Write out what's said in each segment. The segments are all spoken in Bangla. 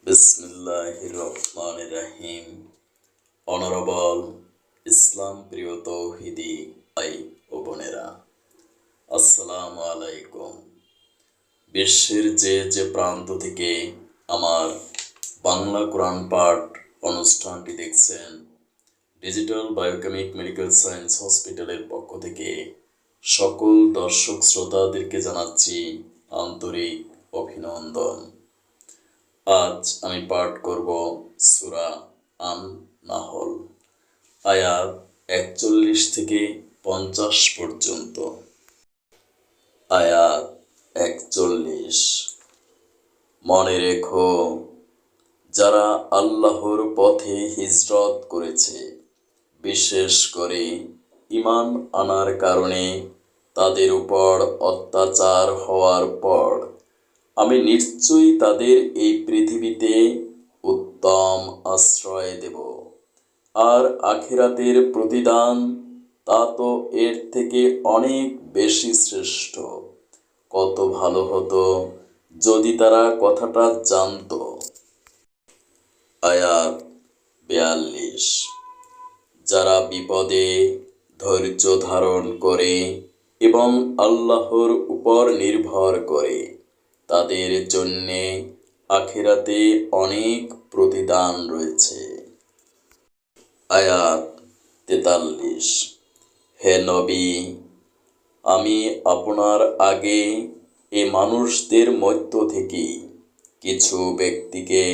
বিসমিল্লাহির রহমানির রহিম। অনারেবল ইসলাম প্রিয় তৌহিদি ভাই ও বোনেরা, আসসালামু আলাইকুম। বিশ্বের যে প্রান্ত থেকে আমার বাংলা কোরআন পাঠ অনুষ্ঠানটি দেখছেন, ডিজিটাল বায়োকেমিক মেডিকেল সায়েন্স হসপিটালের পক্ষ থেকে সকল দর্শক শ্রোতাদেরকে জানাচ্ছি আন্তরিক অভিনন্দন। আজ আমি পাঠ করব সূরা আন নাহল, আয়াত ৪১ থেকে ৫০ পর্যন্ত। আয়াত ৪১। মনে রেখো, যারা আল্লাহর পথে হিজরত করেছে, বিশেষ করে ঈমান আনার কারণে তাদের উপর অত্যাচার হওয়ার পর আমি নিশ্চয়ই তাদের এই পৃথিবীতে উত্তম আশ্রয় দেব, আর আখিরাতের প্রতিদান তা তো এর থেকে অনেক বেশি শ্রেষ্ঠ। কত ভালো হতো যদি তারা কথাটা জানত। আয়াত ৪২। যারা বিপদে ধৈর্য ধারণ করে এবং আল্লাহর উপর নির্ভর করে, তাদের জন্যে আখিরাতে অনেক প্রতিদান রয়েছে। আয়াত ৪৩। হে নবী, আমি আপনার আগে এ মানুষদের মধ্য থেকে কিছু ব্যক্তিকে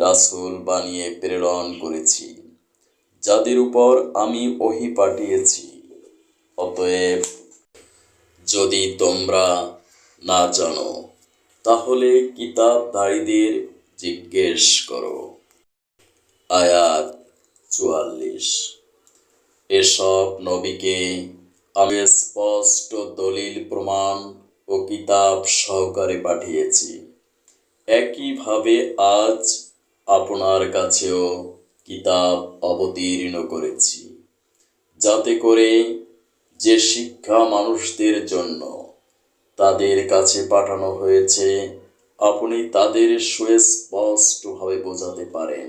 রাসূল বানিয়ে প্রেরণ করেছি, যাদের উপর আমি ওহী পাঠিয়েছি। অতএব যদি তোমরা না জানো, তাহলে কিতাবধারীদের জিজ্ঞেস করো। আয়াত ৪৪। এসব নবীকে আমি স্পষ্ট দলিল প্রমাণ ও কিতাব সহকারে পাঠিয়েছি। একইভাবে আজ আপনার কাছেও কিতাব অবতীর্ণ করেছি, যাতে করে যে শিক্ষা মানুষদের জন্য তাদের কাছে পাঠানো হয়েছে, আপনি তাদের সুস্পষ্টভাবে বোঝাতে পারেন,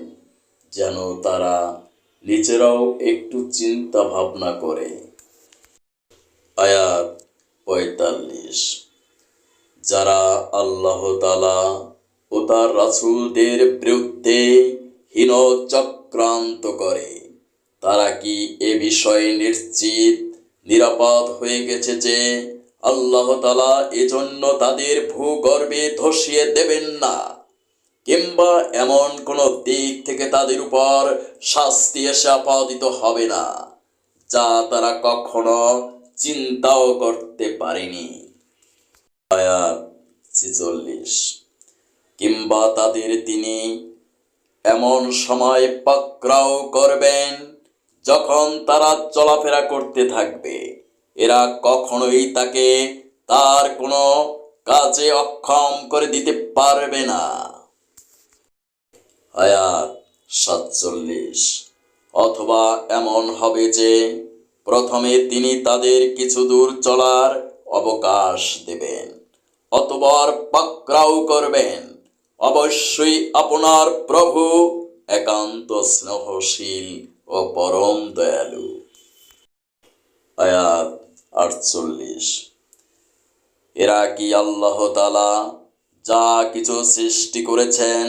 যেন তারা নিজেরাও একটু চিন্তা ভাবনা করে। আয়াত ৪৫। যারা আল্লাহ তাআলা ও তার রাসূলদের বিরুদ্ধে হীন চক্রান্ত করে, তারা কি এ বিষয়ে নিশ্চিত নিরাপদ হয়ে গেছে যে আল্লাহ তাআলা এজন্য তাদের ভূগর্ভে ধসিয়ে দেবেন না, কিংবা এমন কোনো দিক থেকে তাদের উপর শাস্তি এসে আপতিত হবে না, যা তারা কখনো চিন্তাও করতে পারেনি। আয়াত ৪৬। কিংবা তাদের তিনি এমন সময় পাকড়াও করবেন যখন তারা চলাফেরা করতে থাকবে, এরা কখনোই তাকে তার কোনো কাজে অক্ষম করে দিতে পারবে না। আয়াত ৪৭। অথবা এমন হবে যে প্রথমে তিনি তাদের কিছু দূর চলার অবকাশ দেবেন, অতঃপর পাকড়াও করবেন। অবশ্যই আপনার প্রভু একান্ত স্নেহশীল ও পরম দয়ালু। আয়াত ৪৮। এরা কি আল্লাহ তাআলা যা কিছু সৃষ্টি করেছেন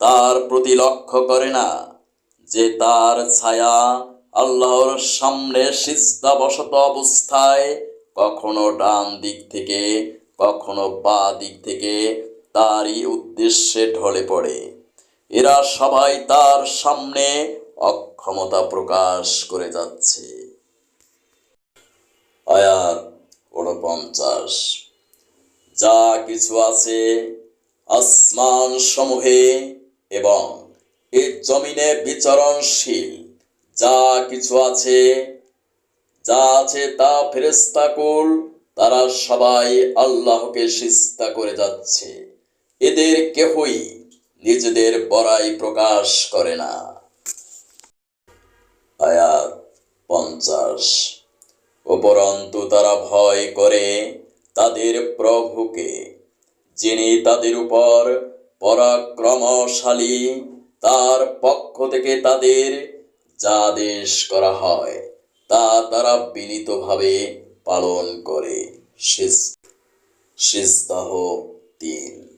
তার প্রতি লক্ষ্য করে না, যে তার ছায়া আল্লাহর সামনে সিজদাবশত অবস্থায় কখনো ডান দিক থেকে কখনো বাঁ দিক থেকে তারই উদ্দেশ্যে ঢলে পড়ে। এরা সবাই তার সামনে অক্ষমতা প্রকাশ করে যাচ্ছে। আয়াত ৪৯। যা কিছু আছে আসমান সমূহে এবং এ জমিনে বিচরণশীল, যা কিছু আছে তা ফেরেশতাকুল, তারা সবাই আল্লাহকে সিজদা করে যাচ্ছে। এদের কেহই নিজেদের বড়াই প্রকাশ করে না। আয়াত ৫০। উপরন্তু তারা ভয় করে তাদের প্রভুকে, যিনি তাদের উপর পরাক্রমশালী তার পক্ষ থেকে তাদের যা আদেশ করা হয় তা তারা বিনীতভাবে পালন করে। সিজদাহ 3।